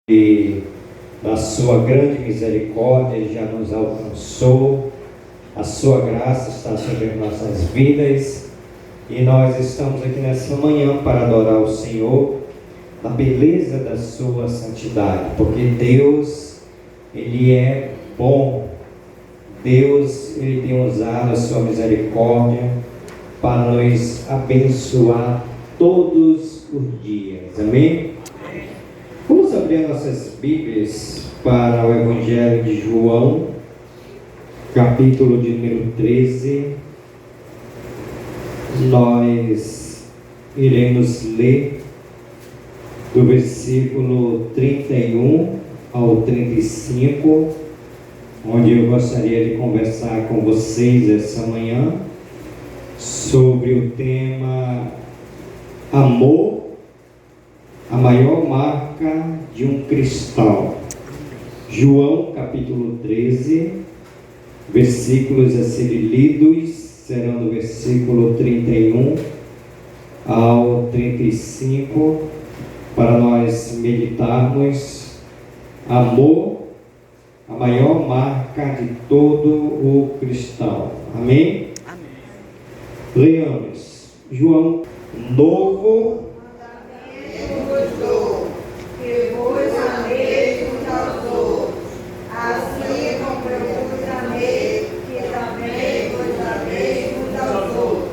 E na sua grande misericórdia Ele já nos alcançou, a sua graça está sobre as nossas vidas e nós estamos aqui nessa manhã para adorar o Senhor na beleza da sua santidade, porque Deus, Ele é bom. Deus, Ele tem usado a sua misericórdia para nos abençoar todos os dias, amém? Vamos abrir nossas Bíblias para o Evangelho de João, capítulo de número 13. Nós iremos ler do versículo 31 ao 35, onde eu gostaria de conversar com vocês essa manhã sobre o tema amor, a maior marca de um cristão. João capítulo 13, versículos a serem lidos serão do versículo 31 ao 35, para nós meditarmos amor, a maior marca de todo o cristão. Amém? Amém. Leamos João, novo que vos ameis uns aos outros, assim como eu vos amei, que também vos ameis uns aos outros.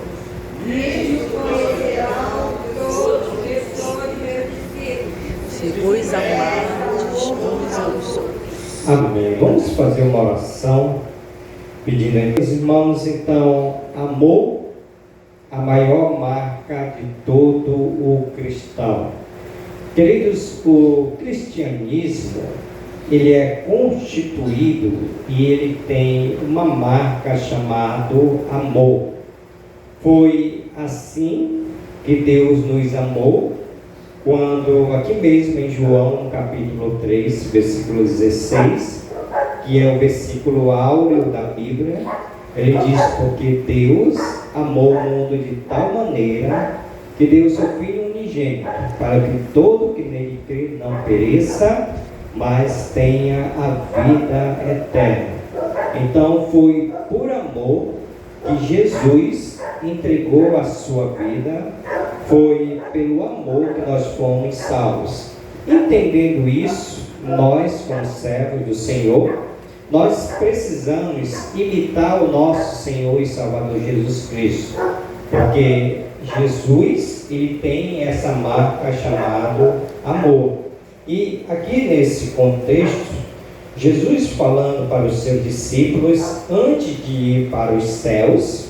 Nisto conhecerão todos que sois meus discípulos, Se vos amardes uns aos outros. Amém. Vamos fazer uma oração pedindo aos irmãos, então, amor, a maior marca de todo o cristão. Queridos, o cristianismo, ele é constituído e ele tem uma marca chamada amor. Foi assim que Deus nos amou, quando aqui mesmo em João, capítulo 3, versículo 16, que é o versículo áureo da Bíblia, ele diz: porque Deus amou o mundo de tal maneira que deu o seu Filho unigênito, para que todo que nele crê não pereça, mas tenha a vida eterna. Então foi por amor que Jesus entregou a sua vida, foi pelo amor que nós fomos salvos. Entendendo isso, nós, como servos do Senhor, nós precisamos imitar o nosso Senhor e Salvador Jesus Cristo, porque Jesus, ele tem essa marca chamada amor. E aqui nesse contexto, Jesus falando para os seus discípulos, antes de ir para os céus,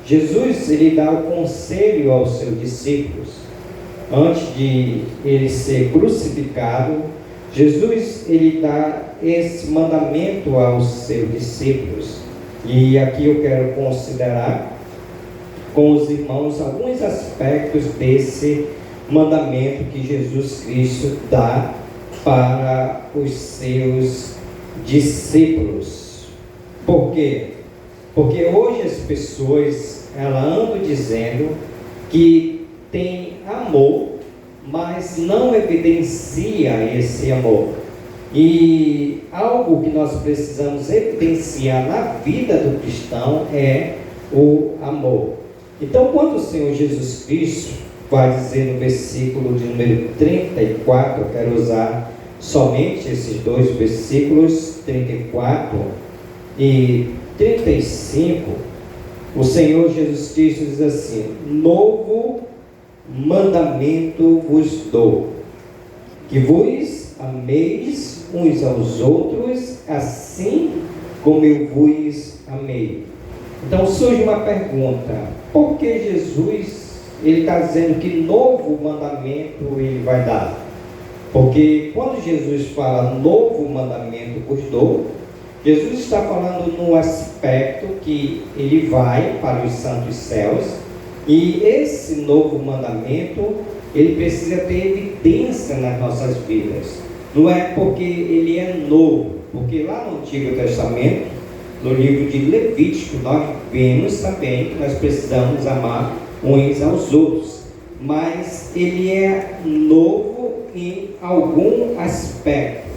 Jesus, ele dá o conselho aos seus discípulos. Antes de ele ser crucificado, Jesus, ele dá esse mandamento aos seus discípulos. E aqui eu quero considerar com os irmãos alguns aspectos desse mandamento que Jesus Cristo dá para os seus discípulos. Por quê? Porque hoje as pessoas, elas andam dizendo que tem amor, mas não evidencia esse amor. E algo que nós precisamos evidenciar na vida do cristão é o amor. Então, quando o Senhor Jesus Cristo vai dizer no versículo de número 34, eu quero usar somente esses dois versículos, 34 e 35, o Senhor Jesus Cristo diz assim: novo mandamento vos dou, que vos ameis uns aos outros, assim como eu vos amei. Então surge uma pergunta: por que Jesus, ele está dizendo que novo mandamento ele vai dar? Porque quando Jesus fala novo mandamento vos dou, Jesus está falando no aspecto que ele vai para os santos céus, e esse novo mandamento, ele precisa ter evidência nas nossas vidas. Não é porque ele é novo, porque lá no Antigo Testamento, no livro de Levítico, nós vemos também que nós precisamos amar uns aos outros, mas ele é novo em algum aspecto.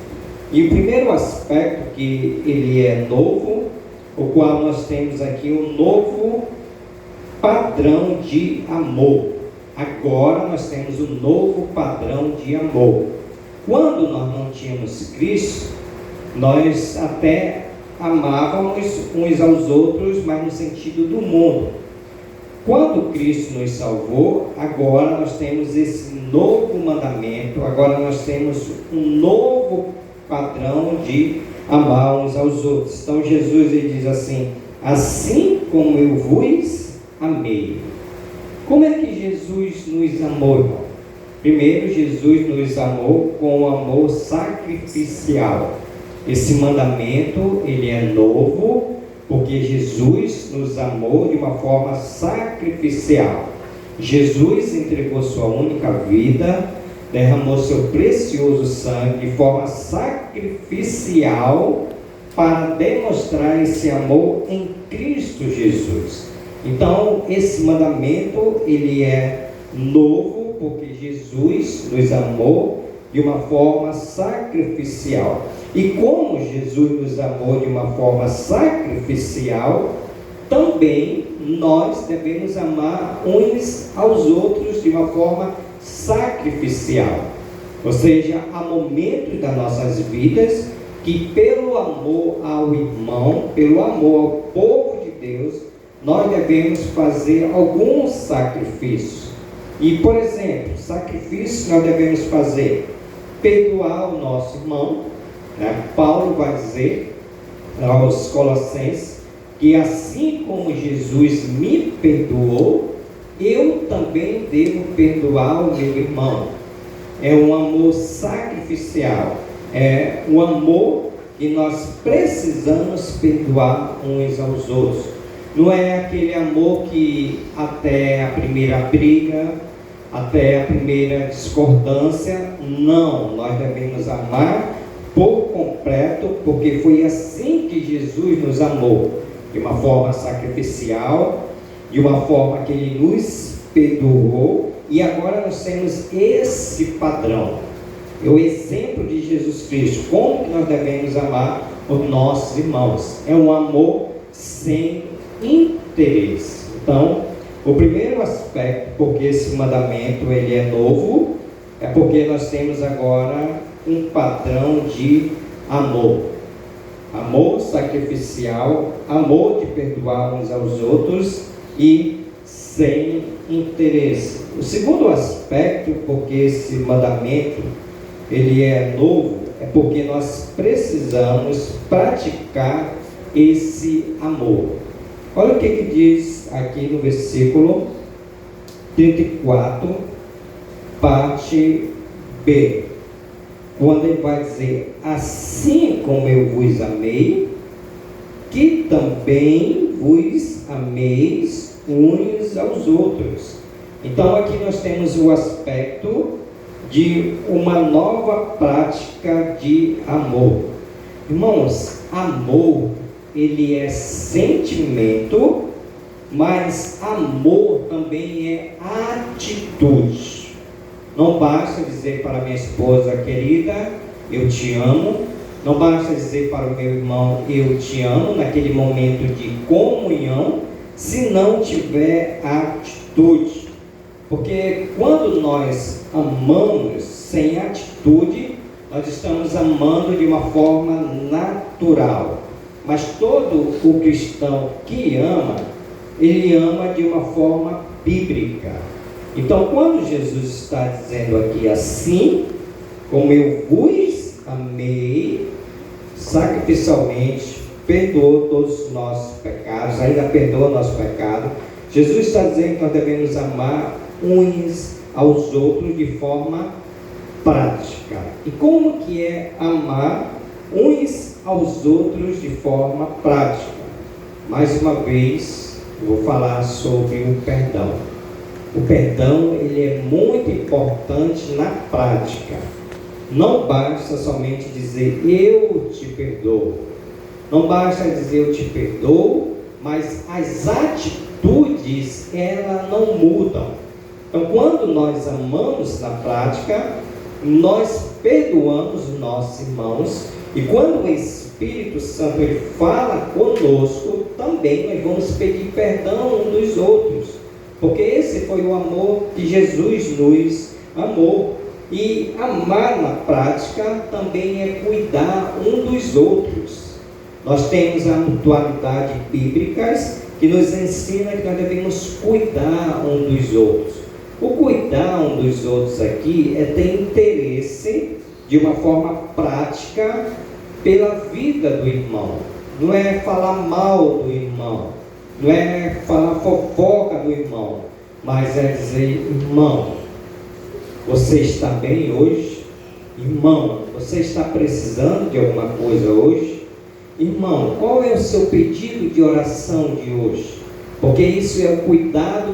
E o primeiro aspecto que ele é novo, o qual nós temos aqui um novo padrão de amor. Agora nós temos um novo padrão de amor. Quando nós não tínhamos Cristo, nós até amávamos uns aos outros, mas no sentido do mundo. Quando Cristo nos salvou, agora nós temos esse novo mandamento, agora nós temos um novo padrão de amar uns aos outros. Então Jesus ele diz assim: assim como eu vos amei. Como é que Jesus nos amou, irmão? Primeiro, Jesus nos amou com um amor sacrificial. Esse mandamento, ele é novo, porque Jesus nos amou de uma forma sacrificial. Jesus entregou sua única vida, derramou seu precioso sangue de forma sacrificial para demonstrar esse amor em Cristo Jesus. Então, esse mandamento, ele é novo, porque Jesus nos amou de uma forma sacrificial. E como Jesus nos amou de uma forma sacrificial, também nós devemos amar uns aos outros de uma forma sacrificial. Ou seja, há momentos das nossas vidas que, pelo amor ao irmão, pelo amor ao povo de Deus, nós devemos fazer alguns sacrifícios. E, por exemplo, sacrifício nós devemos fazer: perdoar o nosso irmão. Paulo vai dizer aos Colossenses que assim como Jesus me perdoou, eu também devo perdoar o meu irmão. É um amor sacrificial, é um amor que nós precisamos perdoar uns aos outros. Não é aquele amor que até a primeira briga, até a primeira discordância. Não, nós devemos amar por completo, porque foi assim que Jesus nos amou, de uma forma sacrificial, de uma forma que Ele nos perdoou, e agora nós temos esse padrão, é o exemplo de Jesus Cristo, como que nós devemos amar os nossos irmãos. É um amor sem interesse. Então, o primeiro aspecto, porque esse mandamento ele é novo, é porque nós temos agora um padrão de amor. Amor sacrificial, amor de perdoar uns aos outros e sem interesse. O segundo aspecto, porque esse mandamento ele é novo, é porque nós precisamos praticar esse amor. Olha o que diz aqui no versículo 34, parte B. Quando ele vai dizer: assim como eu vos amei, que também vos ameis uns aos outros. Então aqui nós temos o aspecto de uma nova prática de amor. Irmãos, amor, ele é sentimento, mas amor também é atitude. Não basta dizer para minha esposa querida, eu te amo. Não basta dizer para o meu irmão, eu te amo, naquele momento de comunhão, se não tiver atitude. Porque quando nós amamos sem atitude, nós estamos amando de uma forma natural. Mas todo o cristão que ama, ele ama de uma forma bíblica. Então, quando Jesus está dizendo aqui: assim como eu vos amei, sacrificialmente, perdoou todos os nossos pecados, ainda perdoa o nosso pecado. Jesus está dizendo que nós devemos amar uns aos outros de forma prática. E como que é amar uns aos outros de forma prática? Mais uma vez, eu vou falar sobre o perdão. O perdão, ele é muito importante na prática. Não basta somente dizer eu te perdoo. Não basta dizer eu te perdoo, mas as atitudes, elas não mudam. Então, quando nós amamos na prática, nós perdoamos os nossos irmãos, e quando o Espírito Santo ele fala conosco, também nós vamos pedir perdão uns dos outros, porque esse foi o amor que Jesus nos amou. E amar na prática também é cuidar um dos outros. Nós temos a mutualidade bíblicas que nos ensina que nós devemos cuidar um dos outros. O cuidar um dos outros aqui é ter interesse de uma forma prática pela vida do irmão. Não é falar mal do irmão, não é falar fofoca do irmão, mas é dizer: irmão, você está bem hoje? Irmão, você está precisando de alguma coisa hoje? Irmão, qual é o seu pedido de oração de hoje? Porque isso é o cuidado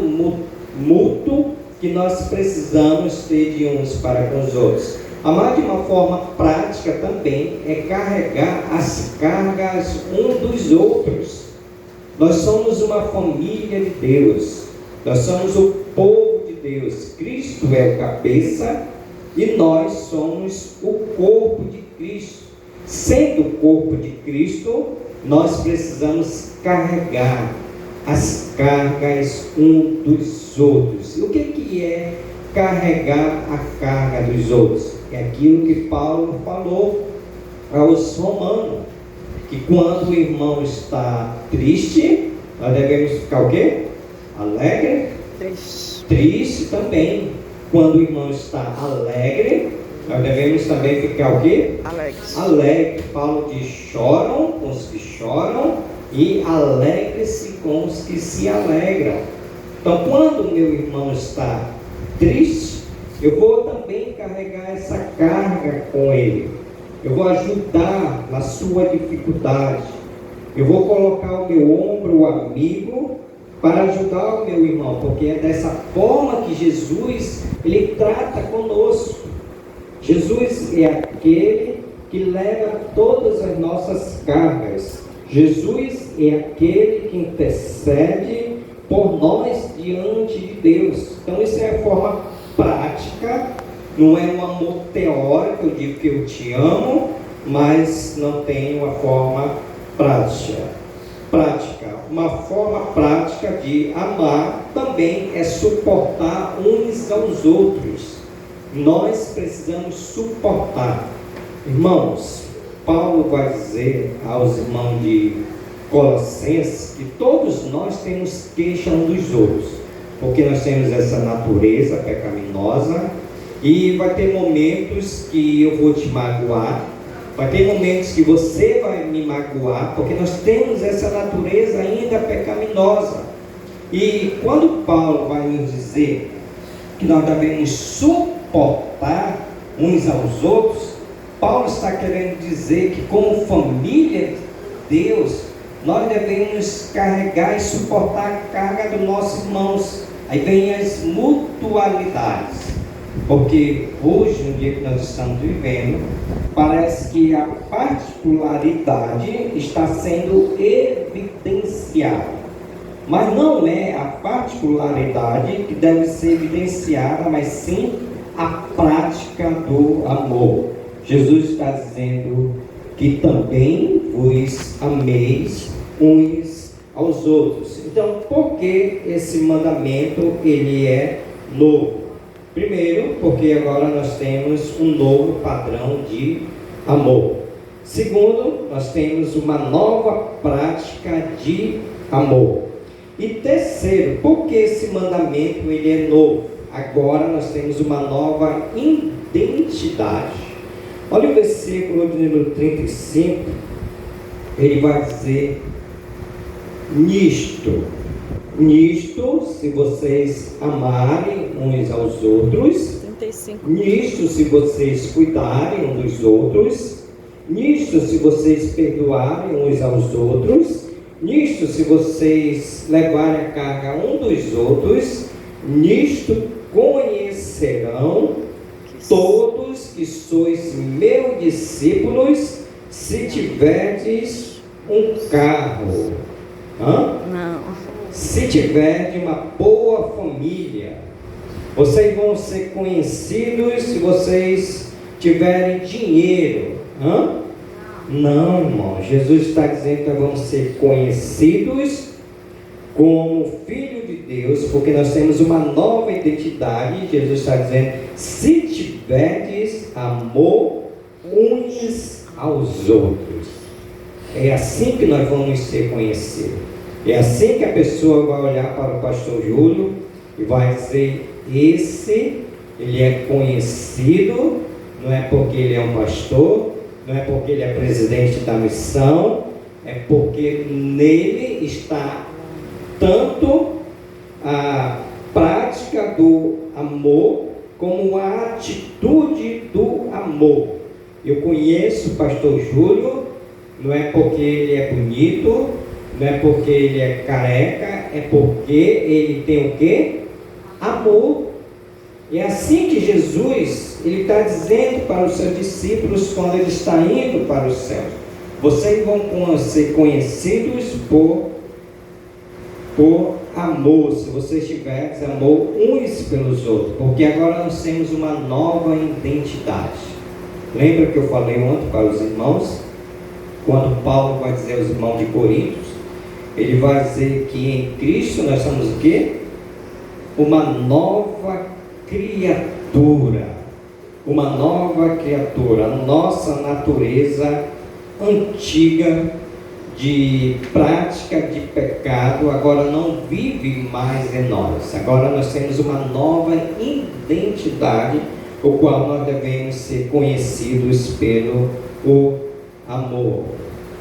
mútuo que nós precisamos ter de uns para com os outros. Amar de uma forma prática também é carregar as cargas uns dos outros. Nós somos uma família de Deus. Nós somos o povo de Deus. Cristo é o cabeça e nós somos o corpo de Cristo. Sendo o corpo de Cristo, nós precisamos carregar as cargas uns dos outros. E o que é carregar a carga dos outros? É aquilo que Paulo falou aos romanos, que quando o irmão está triste, nós devemos ficar o quê? Alegre? Triste também. Quando o irmão está alegre, nós devemos também ficar o quê? Alegre. Paulo diz: choram com os que choram e alegre-se com os que se alegram. Então, quando o meu irmão está triste, eu vou também carregar essa carga com ele. Eu vou ajudar na sua dificuldade. Eu vou colocar o meu ombro amigo para ajudar o meu irmão, porque é dessa forma que Jesus ele trata conosco. Jesus é aquele que leva todas as nossas cargas. Jesus é aquele que intercede por nós diante de Deus. Então isso é a forma prática, não é um amor teórico, eu digo que eu te amo, mas não tem uma forma prática. Uma forma prática de amar também é suportar uns aos outros. Nós precisamos suportar. Irmãos, Paulo vai dizer aos irmãos de Colossenses que todos nós temos queixa uns dos outros, porque nós temos essa natureza pecaminosa, e vai ter momentos que eu vou te magoar, vai ter momentos que você vai me magoar, porque nós temos essa natureza ainda pecaminosa. E quando Paulo vai nos dizer que nós devemos suportar uns aos outros, Paulo está querendo dizer que como família de Deus, nós devemos carregar e suportar a carga dos nossos irmãos. Aí vem as mutualidades, porque hoje, no dia que nós estamos vivendo, parece que a particularidade está sendo evidenciada, mas não é a particularidade que deve ser evidenciada, mas sim a prática do amor. Jesus está dizendo que também vos ameis uns aos outros. Então, por que esse mandamento ele é novo? Primeiro, porque agora nós temos um novo padrão de amor. Segundo, nós temos uma nova prática de amor. E terceiro, porque esse mandamento ele é novo? Agora nós temos uma nova identidade. Olha o versículo de número 35, ele vai dizer: nisto, se vocês amarem uns aos outros, 35. Nisto, se vocês cuidarem uns dos outros, nisto, se vocês perdoarem uns aos outros, nisto, se vocês levarem a carga uns dos outros, nisto conhecerão todos que sois meus discípulos, se tiverdes um carro. Não. Se tiverdes uma boa família. Vocês vão ser conhecidos se vocês tiverem dinheiro. Não, irmão. Jesus está dizendo que nós vamos ser conhecidos como filho de Deus, porque nós temos uma nova identidade. Jesus está dizendo: se tiverdes amor uns aos outros. É assim que nós vamos ser conhecidos. É assim que a pessoa vai olhar para o pastor Júlio e vai dizer: esse, ele é conhecido, não é porque ele é um pastor, não é porque ele é presidente da missão, é porque nele está tanto a prática do amor como a atitude do amor. Eu conheço o pastor Júlio, não é porque ele é bonito, não é porque ele é careca, é porque ele tem o quê? Amor. É assim que Jesus, ele está dizendo para os seus discípulos quando ele está indo para o céu: vocês vão ser conhecidos por amor, se vocês tiverem amor uns pelos outros, porque agora nós temos uma nova identidade. Lembra que eu falei ontem para os irmãos, quando Paulo vai dizer aos irmãos de Coríntios, ele vai dizer que em Cristo nós somos o quê? Uma nova criatura. Uma nova criatura. A nossa natureza antiga de prática de pecado agora não vive mais em nós. Agora nós temos uma nova identidade, o qual nós devemos ser conhecidos pelo amor.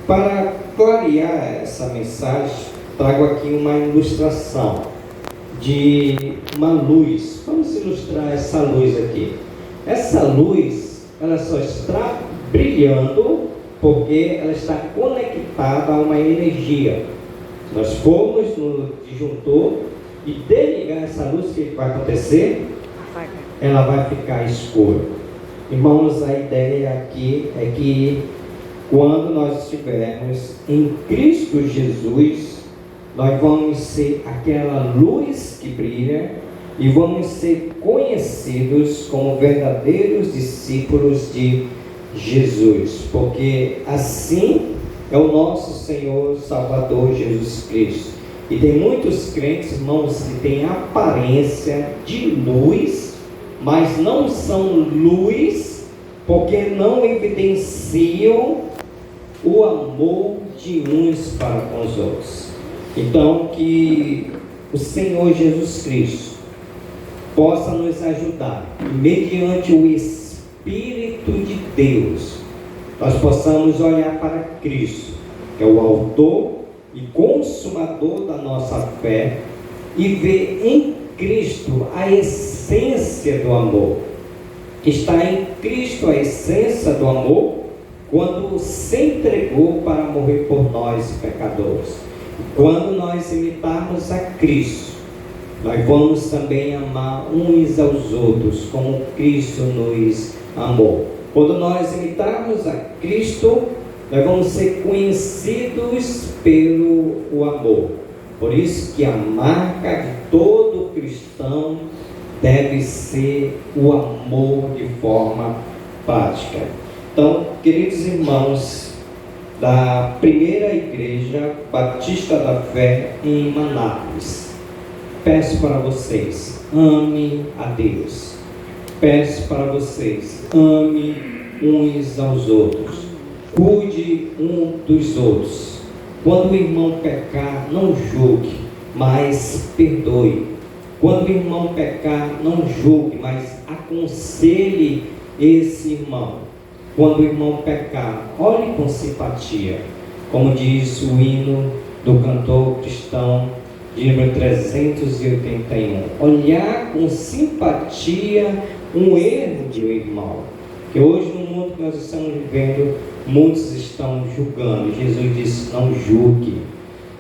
Para clarear essa mensagem, trago aqui uma ilustração de uma luz. Vamos ilustrar essa luz aqui. Essa luz, ela só está brilhando porque ela está conectada a uma energia. Nós fomos no disjuntor e desligar essa luz, o que vai acontecer? Ela vai ficar escura. Irmãos, a ideia aqui é que quando nós estivermos em Cristo Jesus, nós vamos ser aquela luz que brilha e vamos ser conhecidos como verdadeiros discípulos de Jesus, porque assim é o nosso Senhor Salvador Jesus Cristo. E tem muitos crentes, irmãos, que têm aparência de luz, mas não são luz, porque não evidenciam o amor de uns para com os outros. Então, que o Senhor Jesus Cristo possa nos ajudar, mediante o Espírito de Deus, nós possamos olhar para Cristo, que é o autor e consumador da nossa fé, e ver em Cristo a essência do amor. Está em Cristo a essência do amor, quando se entregou para morrer por nós, pecadores. Quando nós imitarmos a Cristo, nós vamos também amar uns aos outros, como Cristo nos amou. Quando nós imitarmos a Cristo, nós vamos ser conhecidos pelo amor. Por isso que a marca de todo cristão deve ser o amor de forma prática. Então, queridos irmãos da primeira igreja Batista da Fé em Manápolis, peço para vocês, ame a Deus. Peço para vocês, ame uns aos outros. Cuide um dos outros. Quando o irmão pecar, não julgue, mas perdoe. Quando o irmão pecar, não julgue, mas aconselhe esse irmão. Quando o irmão pecar, olhe com simpatia, como diz o hino do cantor cristão de número 381. Olhar com simpatia um erro de um irmão. Que hoje no mundo que nós estamos vivendo, muitos estão julgando. Jesus disse: não julgue.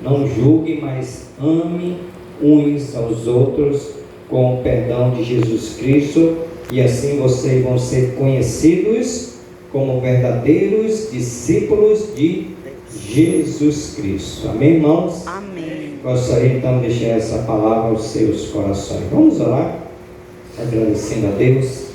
Não julgue, mas ame uns aos outros com o perdão de Jesus Cristo. E assim vocês vão ser conhecidos como verdadeiros discípulos de Jesus Cristo. Amém, irmãos? Amém. Gostaria então de deixar essa palavra aos seus corações. Vamos orar? agradecendo a Deus